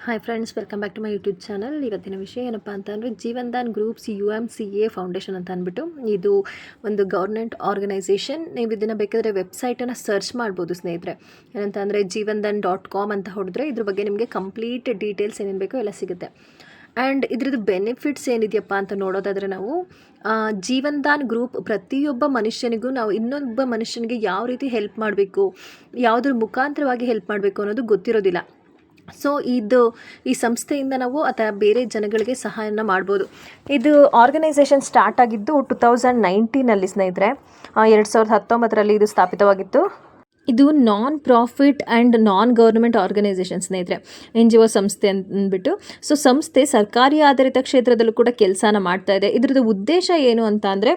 Hi friends, welcome back to my YouTube channel. ಇವತ್ತಿನ ವಿಷಯ ಏನಪ್ಪ ಅಂತಂದರೆ ಜೀವನ್ದಾನ್ ಗ್ರೂಪ್ಸ್ UMCA ಫೌಂಡೇಶನ್ ಅಂತ ಅಂದ್ಬಿಟ್ಟು ಇದು ಒಂದು ಗೌರ್ಮೆಂಟ್ ಆರ್ಗನೈಸೇಷನ್. ನೀವು ಇದನ್ನು ಬೇಕಾದರೆ ವೆಬ್ಸೈಟನ್ನು ಸರ್ಚ್ ಮಾಡ್ಬೋದು ಸ್ನೇಹಿತರೆ. ಏನಂತ ಅಂದರೆ jeevandan.com ಅಂತ ಹೊಡೆದ್ರೆ ಇದ್ರ ಬಗ್ಗೆ ನಿಮಗೆ ಕಂಪ್ಲೀಟ್ ಡೀಟೇಲ್ಸ್ ಏನೇನು ಬೇಕೋ ಎಲ್ಲ ಸಿಗುತ್ತೆ. ಆ್ಯಂಡ್ ಇದ್ರದ್ದು ಬೆನಿಫಿಟ್ಸ್ ಏನಿದೆಯಪ್ಪ ಅಂತ ನೋಡೋದಾದರೆ ನಾವು ಜೀವನ್ದಾನ್ ಗ್ರೂಪ್ ಪ್ರತಿಯೊಬ್ಬ ಮನುಷ್ಯನಿಗೂ ನಾವು ಇನ್ನೊಬ್ಬ ಮನುಷ್ಯನಿಗೆ ಯಾವ ರೀತಿ ಹೆಲ್ಪ್ ಮಾಡಬೇಕು, ಯಾವುದ್ರ ಮುಖಾಂತರವಾಗಿ ಹೆಲ್ಪ್ ಮಾಡಬೇಕು ಅನ್ನೋದು ಗೊತ್ತಿರೋದಿಲ್ಲ. ಸೊ ಈ ಸಂಸ್ಥೆಯಿಂದ ನಾವು ಅಥವಾ ಬೇರೆ ಜನಗಳಿಗೆ ಸಹಾಯನ ಮಾಡ್ಬೋದು. ಇದು ಆರ್ಗನೈಸೇಷನ್ ಸ್ಟಾರ್ಟ್ ಆಗಿದ್ದು 2019 ಸ್ನೇಹಿತರೆ. 2019 ಇದು ಸ್ಥಾಪಿತವಾಗಿತ್ತು. ಇದು non profit and non government organisation ಸ್ನೇಹಿತರೆ, NGO ಸಂಸ್ಥೆ ಅಂದ್ಬಿಟ್ಟು. ಸೊ ಸಂಸ್ಥೆ ಸರ್ಕಾರಿ ಆಧಾರಿತ ಕ್ಷೇತ್ರದಲ್ಲೂ ಕೂಡ ಕೆಲಸನ ಮಾಡ್ತಾ ಇದೆ. ಇದರದ್ದು ಉದ್ದೇಶ ಏನು ಅಂತ ಅಂದರೆ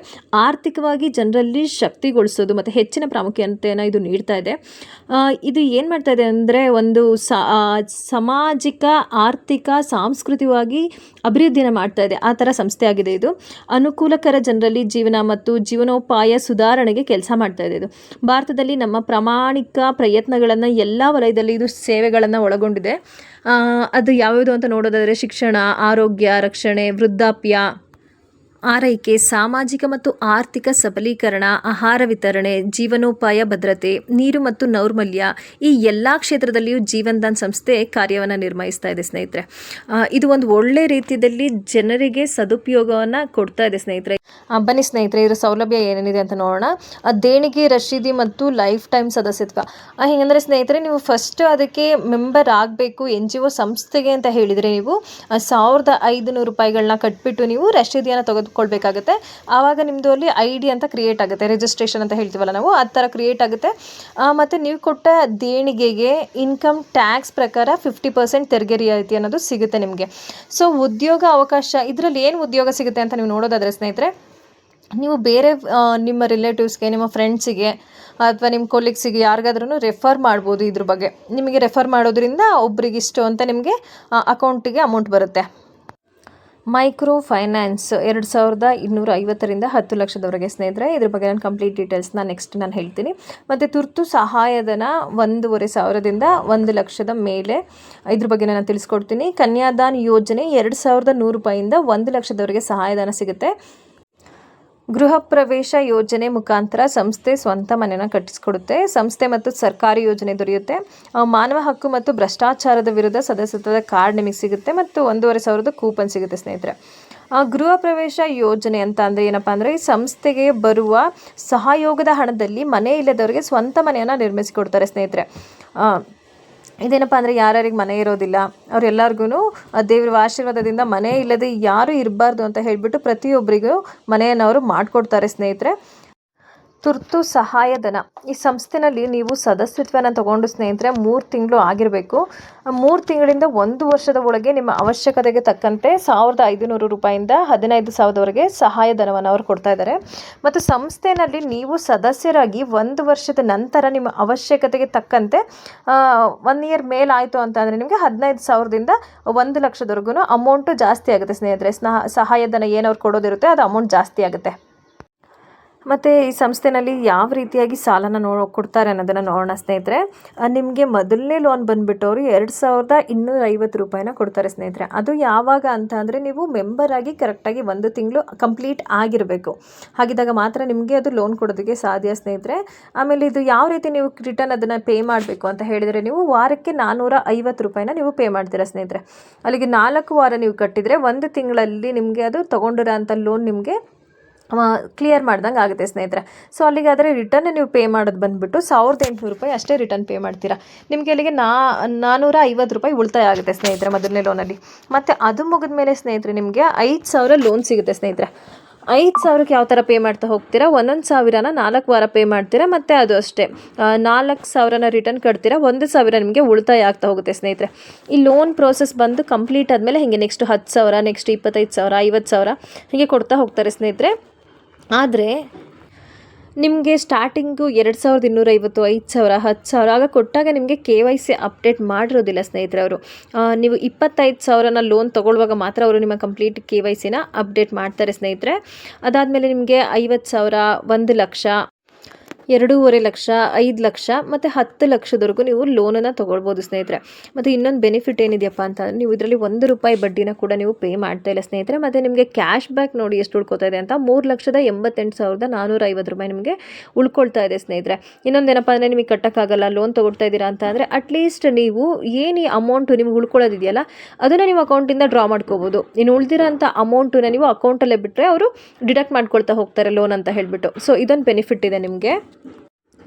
ಆರ್ಥಿಕವಾಗಿ ಜನರಲ್ಲಿ ಶಕ್ತಿಗೊಳಿಸೋದು ಮತ್ತು ಹೆಚ್ಚಿನ ಪ್ರಾಮುಖ್ಯತೆಯನ್ನು ಇದು ನೀಡ್ತಾ ಇದೆ. ಇದು ಏನು ಮಾಡ್ತಾ ಇದೆ ಅಂದರೆ ಒಂದು ಸಾಮಾಜಿಕ, ಆರ್ಥಿಕ, ಸಾಂಸ್ಕೃತಿಕವಾಗಿ ಅಭಿವೃದ್ಧಿಯನ್ನು ಮಾಡ್ತಾ ಇದೆ. ಆ ಥರ ಸಂಸ್ಥೆ ಆಗಿದೆ ಇದು. ಅನುಕೂಲಕರ ಜನರಲ್ಲಿ ಜೀವನ ಮತ್ತು ಜೀವನೋಪಾಯ ಸುಧಾರಣೆಗೆ ಕೆಲಸ ಮಾಡ್ತಾ ಇದೆ. ಇದು ಭಾರತದಲ್ಲಿ ನಮ್ಮ ಪ್ರಾಮಾಣಿಕ ಪ್ರಯತ್ನಗಳನ್ನು ಎಲ್ಲ ವಲಯದಲ್ಲಿ ಇದು ಸೇವೆಗಳನ್ನು ಒಳಗೊಂಡಿದೆ. ಅದು ಯಾವ್ಯಾವುದು ಅಂತ ನೋಡೋದಾದರೆ ಶಿಕ್ಷಣ, ಆರೋಗ್ಯ ರಕ್ಷಣೆ, ವೃದ್ಧಾಪ್ಯ ಆರೈಕೆ, ಸಾಮಾಜಿಕ ಮತ್ತು ಆರ್ಥಿಕ ಸಬಲೀಕರಣ, ಆಹಾರ ವಿತರಣೆ, ಜೀವನೋಪಾಯ ಭದ್ರತೆ, ನೀರು ಮತ್ತು ನೈರ್ಮಲ್ಯ, ಈ ಎಲ್ಲ ಕ್ಷೇತ್ರದಲ್ಲಿಯೂ ಜೀವನ್ದಾನ್ ಸಂಸ್ಥೆ ಕಾರ್ಯವನ್ನು ನಿರ್ವಹಿಸ್ತಾ ಇದೆ ಸ್ನೇಹಿತರೆ. ಇದು ಒಂದು ಒಳ್ಳೆ ರೀತಿಯಲ್ಲಿ ಜನರಿಗೆ ಸದುಪಯೋಗವನ್ನು ಕೊಡ್ತಾ ಇದೆ ಸ್ನೇಹಿತರೆ. ಬನ್ನಿ ಸ್ನೇಹಿತರೆ, ಇದರ ಸೌಲಭ್ಯ ಏನೇನಿದೆ ಅಂತ ನೋಡೋಣ. ದೇಣಿಗೆ ರಶೀದಿ ಮತ್ತು ಲೈಫ್ ಟೈಮ್ ಸದಸ್ಯತ್ವ. ಹಿಂಗಂದರೆ ಸ್ನೇಹಿತರೆ, ನೀವು ಫಸ್ಟ್ ಅದಕ್ಕೆ ಮೆಂಬರ್ ಆಗಬೇಕು NGO ಸಂಸ್ಥೆಗೆ ಅಂತ ಹೇಳಿದರೆ ನೀವು 1500 ರೂಪಾಯಿಗಳನ್ನ ಕಟ್ಬಿಟ್ಟು ನೀವು ರಶೀದಿಯನ್ನು ತೆಗೆದುಕೊಳ್ಬೇಕಾಗುತ್ತೆ. ಆವಾಗ ನಿಮ್ಮದು ಅಲ್ಲಿ ID ಅಂತ ಕ್ರಿಯೇಟ್ ಆಗುತ್ತೆ, ರಿಜಿಸ್ಟ್ರೇಷನ್ ಅಂತ ಹೇಳ್ತೀವಲ್ಲ ನಾವು, ಆ ಥರ ಕ್ರಿಯೇಟ್ ಆಗುತ್ತೆ. ಮತ್ತು ನೀವು ಕೊಟ್ಟ ದೇಣಿಗೆಗೆ ಇನ್ಕಮ್ ಟ್ಯಾಕ್ಸ್ ಪ್ರಕಾರ 50% ತೆರಿಗೆ ರಿಯಾಯಿತಿ ಅನ್ನೋದು ಸಿಗುತ್ತೆ ನಿಮಗೆ. ಸೊ ಉದ್ಯೋಗ ಅವಕಾಶ, ಇದರಲ್ಲಿ ಏನು ಉದ್ಯೋಗ ಸಿಗುತ್ತೆ ಅಂತ ನೀವು ನೋಡೋದಾದರೆ ಸ್ನೇಹಿತರೆ, ನೀವು ಬೇರೆ ನಿಮ್ಮ ರಿಲೇಟಿವ್ಸ್ಗೆ, ನಿಮ್ಮ ಫ್ರೆಂಡ್ಸಿಗೆ ಅಥವಾ ನಿಮ್ಮ ಕೊಲೀಗ್ಸಿಗೆ ಯಾರಿಗಾದ್ರೂ ರೆಫರ್ ಮಾಡ್ಬೋದು. ಇದ್ರ ಬಗ್ಗೆ ನಿಮಗೆ ರೆಫರ್ ಮಾಡೋದ್ರಿಂದ ಒಬ್ರಿಗಿಷ್ಟು ಅಂತ ನಿಮಗೆ ಅಕೌಂಟಿಗೆ ಅಮೌಂಟ್ ಬರುತ್ತೆ. ಮೈಕ್ರೋ ಫೈನಾನ್ಸ್ 2250ರಿಂದ 10 ಲಕ್ಷದವರೆಗೆ ಸ್ನೇಹಿತರೆ. ಇದ್ರ ಬಗ್ಗೆ ನಾನು ಕಂಪ್ಲೀಟ್ ಡೀಟೇಲ್ಸ್ನ ನೆಕ್ಸ್ಟ್ ನಾನು ಹೇಳ್ತೀನಿ. ಮತ್ತು ತುರ್ತು ಸಹಾಯಧನ 1500ದಿಂದ 1 ಲಕ್ಷದ ಮೇಲೆ, ಇದ್ರ ಬಗ್ಗೆ ನಾನು ತಿಳಿಸ್ಕೊಡ್ತೀನಿ. ಕನ್ಯಾದಾನ್ ಯೋಜನೆ 2100 ರೂಪಾಯಿಯಿಂದ 1 ಲಕ್ಷದವರೆಗೆ ಸಹಾಯಧನ ಸಿಗುತ್ತೆ. ಗೃಹ ಪ್ರವೇಶ ಯೋಜನೆ ಮುಖಾಂತರ ಸಂಸ್ಥೆ ಸ್ವಂತ ಮನೆಯನ್ನು ಕಟ್ಟಿಸ್ಕೊಡುತ್ತೆ. ಸಂಸ್ಥೆ ಮತ್ತು ಸರ್ಕಾರಿ ಯೋಜನೆ ದೊರೆಯುತ್ತೆ. ಮಾನವ ಹಕ್ಕು ಮತ್ತು ಭ್ರಷ್ಟಾಚಾರದ ವಿರುದ್ಧ ಸದಸ್ಯತ್ವದ ಕಾರ್ಡ್ ನಿಮಗೆ ಸಿಗುತ್ತೆ ಮತ್ತು 1500 ಕೂಪನ್ ಸಿಗುತ್ತೆ ಸ್ನೇಹಿತರೆ. ಗೃಹ ಪ್ರವೇಶ ಯೋಜನೆ ಅಂತ ಅಂದರೆ ಏನಪ್ಪ ಅಂದರೆ, ಈ ಸಂಸ್ಥೆಗೆ ಬರುವ ಸಹಯೋಗದ ಹಣದಲ್ಲಿ ಮನೆ ಇಲ್ಲದವರಿಗೆ ಸ್ವಂತ ಮನೆಯನ್ನು ನಿರ್ಮಿಸಿಕೊಡ್ತಾರೆ ಸ್ನೇಹಿತರೆ. ಇದೇನಪ್ಪ ಅಂದರೆ ಯಾರ್ಯಾರಿಗೆ ಮನೆ ಇರೋದಿಲ್ಲ ಅವರೆಲ್ಲರಿಗೂ ದೇವರ ಆಶೀರ್ವಾದದಿಂದ ಮನೆ ಇಲ್ಲದೆ ಯಾರೂ ಇರಬಾರ್ದು ಅಂತ ಹೇಳಿಬಿಟ್ಟು ಪ್ರತಿಯೊಬ್ಬರಿಗೂ ಮನೆಯನ್ನು ಅವರು ಮಾಡಿಕೊಡ್ತಾರೆ ಸ್ನೇಹಿತರೆ. ತುರ್ತು ಸಹಾಯಧನ, ಈ ಸಂಸ್ಥೆನಲ್ಲಿ ನೀವು ಸದಸ್ಯತ್ವನ ತಗೊಂಡು ಸ್ನೇಹಿತರೆ 3 ತಿಂಗಳು ಆಗಿರಬೇಕು. 3 ತಿಂಗಳಿಂದ 1 ವರ್ಷದ ಒಳಗೆ ನಿಮ್ಮ ಅವಶ್ಯಕತೆಗೆ ತಕ್ಕಂತೆ 1500 ರೂಪಾಯಿಂದ 15,000ವರೆಗೆ ಸಹಾಯಧನವನ್ನು ಅವರು ಕೊಡ್ತಾ ಇದ್ದಾರೆ. ಮತ್ತು ಸಂಸ್ಥೆಯಲ್ಲಿ ನೀವು ಸದಸ್ಯರಾಗಿ 1 ವರ್ಷದ ನಂತರ ನಿಮ್ಮ ಅವಶ್ಯಕತೆಗೆ ತಕ್ಕಂತೆ 1 ಇಯರ್ ಮೇಲಾಯಿತು ಅಂತ ಅಂದರೆ ನಿಮಗೆ 15,000ದಿಂದ 1 ಲಕ್ಷದವರೆಗೂ ಅಮೌಂಟು ಜಾಸ್ತಿ ಆಗುತ್ತೆ ಸ್ನೇಹಿತರೆ. ಸಹಾಯಧನ ಏನವ್ರು ಕೊಡೋದಿರುತ್ತೆ ಅದು ಅಮೌಂಟ್ ಜಾಸ್ತಿ ಆಗುತ್ತೆ. ಮತ್ತು ಈ ಸಂಸ್ಥೆಯಲ್ಲಿ ಯಾವ ರೀತಿಯಾಗಿ ಸಾಲನ ಕೊಡ್ತಾರೆ ಅನ್ನೋದನ್ನು ನೋಡೋಣ ಸ್ನೇಹಿತರೆ. ನಿಮಗೆ ಮೊದಲನೇ ಲೋನ್ ಬಂದುಬಿಟ್ಟು ಅವರು 2250 ರೂಪಾಯಿನ ಕೊಡ್ತಾರೆ ಸ್ನೇಹಿತರೆ. ಅದು ಯಾವಾಗ ಅಂತ ಅಂದರೆ ನೀವು ಮೆಂಬರ್ ಆಗಿ ಕರೆಕ್ಟಾಗಿ 1 ತಿಂಗಳು ಕಂಪ್ಲೀಟ್ ಆಗಿರಬೇಕು. ಹಾಗಿದ್ದಾಗ ಮಾತ್ರ ನಿಮಗೆ ಅದು ಲೋನ್ ಕೊಡೋದಕ್ಕೆ ಸಾಧ್ಯ ಸ್ನೇಹಿತರೆ. ಆಮೇಲೆ ಇದು ಯಾವ ರೀತಿ ನೀವು ರಿಟರ್ನ್ ಅದನ್ನು ಪೇ ಮಾಡಬೇಕು ಅಂತ ಹೇಳಿದರೆ, ನೀವು ವಾರಕ್ಕೆ 450 ರೂಪಾಯಿನ ನೀವು ಪೇ ಮಾಡ್ತೀರಾ ಸ್ನೇಹಿತರೆ. ಅಲ್ಲಿಗೆ 4 ವಾರ ನೀವು ಕಟ್ಟಿದರೆ 1 ತಿಂಗಳಲ್ಲಿ ನಿಮಗೆ ಅದು ತೊಗೊಂಡಿರೋ ಅಂಥ ಲೋನ್ ನಿಮಗೆ ಕ್ಲಿಯರ್ ಮಾಡ್ದಂಗೆ ಆಗುತ್ತೆ ಸ್ನೇಹಿತರೆ. ಸೊ ಅಲ್ಲಿಗೆ ಆದರೆ ರಿಟರ್ನ್ ನೀವು ಪೇ ಮಾಡೋದು ಬಂದುಬಿಟ್ಟು 1800 ರೂಪಾಯಿ ಅಷ್ಟೇ ರಿಟರ್ನ್ ಪೇ ಮಾಡ್ತೀರಾ. ನಿಮಗೆ ಅಲ್ಲಿಗೆ 450 ರೂಪಾಯಿ ಉಳಿತಾಯ ಆಗುತ್ತೆ ಸ್ನೇಹಿತರೆ ಮೊದಲನೇ ಲೋನಲ್ಲಿ. ಮತ್ತು ಅದು ಮುಗಿದ ಮೇಲೆ ಸ್ನೇಹಿತರೆ ನಿಮಗೆ 5000 ಲೋನ್ ಸಿಗುತ್ತೆ ಸ್ನೇಹಿತರೆ. 5000ಕ್ಕೆ ಯಾವ ಥರ ಪೇ ಮಾಡ್ತಾ ಹೋಗ್ತೀರಾ, 1000ನ 4 ವಾರ ಪೇ ಮಾಡ್ತೀರಾ. ಮತ್ತು ಅದು ಅಷ್ಟೇ 4000ನ ರಿಟರ್ನ್ ಕಟ್ತೀರಾ, 1000 ನಿಮಗೆ ಉಳಿತಾಯ ಆಗ್ತಾ ಹೋಗುತ್ತೆ ಸ್ನೇಹಿತರೆ. ಈ ಲೋನ್ ಪ್ರೋಸೆಸ್ ಬಂದು ಕಂಪ್ಲೀಟ್ ಆದಮೇಲೆ ಹೀಗೆ ನೆಕ್ಸ್ಟ್ 10,000, ನೆಕ್ಸ್ಟ್ 25,000, 50,000 ಹೀಗೆ ಕೊಡ್ತಾ ಹೋಗ್ತಾರೆ ಸ್ನೇಹಿತರೆ. ಆದರೆ ನಿಮಗೆ ಸ್ಟಾರ್ಟಿಂಗು 2250, 5000, 10,000 ಆಗ ಕೊಟ್ಟಾಗ ನಿಮಗೆ KYC ಅಪ್ಡೇಟ್ ಮಾಡಿರೋದಿಲ್ಲ ಸ್ನೇಹಿತರೆ ಅವರು. ನೀವು 25,000ನ ಲೋನ್ ತೊಗೊಳ್ಳುವಾಗ ಮಾತ್ರ ಅವರು ನಿಮ್ಮ ಕಂಪ್ಲೀಟ್ KYCನ ಅಪ್ಡೇಟ್ ಮಾಡ್ತಾರೆ ಸ್ನೇಹಿತರೆ. ಅದಾದಮೇಲೆ ನಿಮಗೆ 50,000, 1 ಲಕ್ಷ 2.5 ಲಕ್ಷ, 5 ಲಕ್ಷ ಮತ್ತು 10 ಲಕ್ಷದವರೆಗೂ ನೀವು ಲೋನನ್ನು ತೊಗೊಳ್ಬೋದು ಸ್ನೇಹಿತರೆ. ಮತ್ತು ಇನ್ನೊಂದು ಬೆನಿಫಿಟ್ ಏನಿದೆಯಪ್ಪ ಅಂತಂದರೆ ನೀವು ಇದರಲ್ಲಿ ₹1 ಬಡ್ಡಿನ ಕೂಡ ನೀವು ಪೇ ಮಾಡ್ತಾ ಇಲ್ಲ ಸ್ನೇಹಿತರೆ. ಮತ್ತು ನಿಮಗೆ ಕ್ಯಾಶ್ ಬ್ಯಾಕ್ ನೋಡಿ ಎಷ್ಟು ಉಳ್ಕೊತಾ ಇದೆ ಅಂತ, ₹3,88,450 ನಿಮಗೆ ಉಳ್ಕೊಳ್ತಾ ಇದೆ ಸ್ನೇಹಿತರೆ. ಇನ್ನೊಂದೇನಪ್ಪ ಅಂದರೆ ನಿಮಗೆ ಕಟ್ಟೋಕ್ಕಾಗಲ್ಲ, ಲೋನ್ ತೊಗೊಳ್ತಾ ಇದ್ದೀರಾ ಅಂತ ಅಂದರೆ ಅಟ್ಲೀಸ್ಟ್ ನೀವು ಏನು ಈ ಅಮೌಂಟು ನಿಮ್ಗೆ ಉಳ್ಕೊಳ್ಳೋದಿದೆಯಲ್ಲ ಅದನ್ನು ನೀವು ಅಕೌಂಟಿಂದ ಡ್ರಾ ಮಾಡ್ಕೋಬೋದು. ಇನ್ನು ಉಳಿದಿರೋಂಥ ಅಮೌಂಟನ್ನ ನೀವು ಅಕೌಂಟಲ್ಲೇ ಬಿಟ್ಟರೆ ಅವರು ಡಿಡಕ್ಟ್ ಮಾಡ್ಕೊಳ್ತಾ ಹೋಗ್ತಾರೆ ಲೋನ್ ಅಂತ ಹೇಳಿಬಿಟ್ಟು. ಸೊ ಇದೊಂದು ಬೆನಿಫಿಟ್ ಇದೆ ನಿಮಗೆ.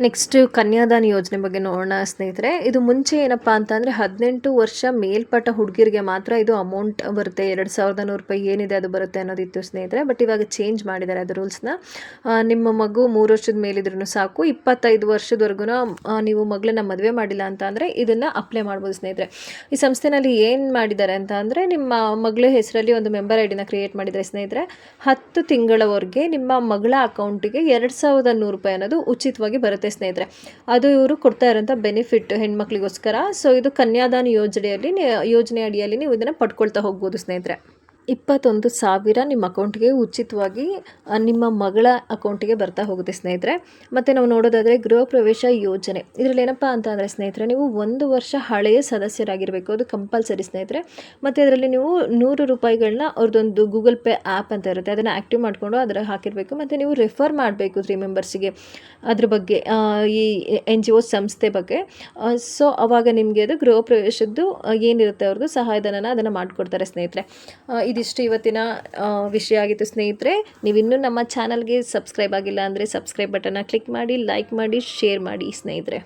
ನೆಕ್ಸ್ಟ್ ಕನ್ಯಾದಾನ ಯೋಜನೆ ಬಗ್ಗೆ ನೋಡೋಣ ಸ್ನೇಹಿತರೆ. ಇದು ಮುಂಚೆ ಏನಪ್ಪ ಅಂತಂದರೆ 18 ವರ್ಷ ಮೇಲ್ಪಟ್ಟ ಹುಡುಗಿರಿಗೆ ಮಾತ್ರ ಇದು ಅಮೌಂಟ್ ಬರುತ್ತೆ, ₹2,100 ಏನಿದೆ ಅದು ಬರುತ್ತೆ ಅನ್ನೋದಿತ್ತು ಸ್ನೇಹಿತರೆ. ಬಟ್ ಇವಾಗ ಚೇಂಜ್ ಮಾಡಿದ್ದಾರೆ ಅದು ರೂಲ್ಸ್ನ. ನಿಮ್ಮ ಮಗು 3 ವರ್ಷದ ಮೇಲಿದ್ರೂ ಸಾಕು, 25 ವರ್ಷದವರೆಗೂ ನೀವು ಮಗಳನ್ನ ಮದುವೆ ಮಾಡಿಲ್ಲ ಅಂತ ಅಂದರೆ ಇದನ್ನು ಅಪ್ಲೈ ಮಾಡ್ಬೋದು ಸ್ನೇಹಿತರೆ. ಈ ಸಂಸ್ಥೆನಲ್ಲಿ ಏನು ಮಾಡಿದ್ದಾರೆ ಅಂತ ಅಂದರೆ ನಿಮ್ಮ ಮಗಳ ಹೆಸರಲ್ಲಿ ಒಂದು ಮೆಂಬರ್ ಐ ಡಿನ ಕ್ರಿಯೇಟ್ ಮಾಡಿದ್ದಾರೆ ಸ್ನೇಹಿತರೆ. 10 ತಿಂಗಳವರೆಗೆ ನಿಮ್ಮ ಮಗಳ ಅಕೌಂಟಿಗೆ ₹2,100 ಅನ್ನೋದು ಉಚಿತವಾಗಿ ಬರುತ್ತೆ ಸ್ನೇಹಿತರೆ. ಅದು ಇವರು ಕೊಡ್ತಾ ಇರೋಂಥ ಬೆನಿಫಿಟ್ ಹೆಣ್ಮಕ್ಳಿಗೋಸ್ಕರ. ಸೊ ಇದು ಕನ್ಯಾದಾನ ಯೋಜನೆ ಅಡಿಯಲ್ಲಿ ನೀವು ಇದನ್ನು ಪಡ್ಕೊಳ್ತಾ ಹೋಗ್ಬೋದು ಸ್ನೇಹಿತರೆ. 21,000 ನಿಮ್ಮ ಅಕೌಂಟ್ಗೆ ಉಚಿತವಾಗಿ ನಿಮ್ಮ ಮಗಳ ಅಕೌಂಟಿಗೆ ಬರ್ತಾ ಹೋಗುತ್ತೆ ಸ್ನೇಹಿತರೆ. ಮತ್ತು ನಾವು ನೋಡೋದಾದರೆ ಗೃಹ ಪ್ರವೇಶ ಯೋಜನೆ, ಇದರಲ್ಲಿ ಏನಪ್ಪ ಅಂತ ಅಂದರೆ ಸ್ನೇಹಿತರೆ ನೀವು 1 ವರ್ಷ ಹಳೆಯ ಸದಸ್ಯರಾಗಿರಬೇಕು, ಅದು ಕಂಪಲ್ಸರಿ ಸ್ನೇಹಿತರೆ. ಮತ್ತು ಅದರಲ್ಲಿ ನೀವು ₹100 ಅವ್ರದ್ದೊಂದು ಗೂಗಲ್ ಪೇ ಆ್ಯಪ್ ಅಂತ ಇರುತ್ತೆ, ಅದನ್ನು ಆ್ಯಕ್ಟಿವ್ ಮಾಡಿಕೊಂಡು ಅದರ ಹಾಕಿರಬೇಕು. ಮತ್ತು ನೀವು ರೆಫರ್ ಮಾಡಬೇಕು 3 ಮೆಂಬರ್ಸಿಗೆ ಅದ್ರ ಬಗ್ಗೆ, ಈ NGO ಸಂಸ್ಥೆ ಬಗ್ಗೆ. ಸೊ ಆವಾಗ ನಿಮಗೆ ಅದು ಗೃಹ ಪ್ರವೇಶದ್ದು ಏನಿರುತ್ತೆ ಅವ್ರದ್ದು ಸಹಾಯಧನನ ಅದನ್ನು ಮಾಡಿಕೊಡ್ತಾರೆ ಸ್ನೇಹಿತರೆ. ಇದಿಷ್ಟು ಇವತ್ತಿನ ವಿಷಯ ಆಗಿತ್ತು ಸ್ನೇಹಿತರೆ. ನೀವಿನ್ನೂ ನಮ್ಮ ಚಾನಲ್ಗೆ ಸಬ್ಸ್ಕ್ರೈಬ್ ಆಗಿಲ್ಲ ಅಂದರೆ ಸಬ್ಸ್ಕ್ರೈಬ್ ಬಟನ್ನ ಕ್ಲಿಕ್ ಮಾಡಿ, ಲೈಕ್ ಮಾಡಿ, ಶೇರ್ ಮಾಡಿ ಸ್ನೇಹಿತರೆ.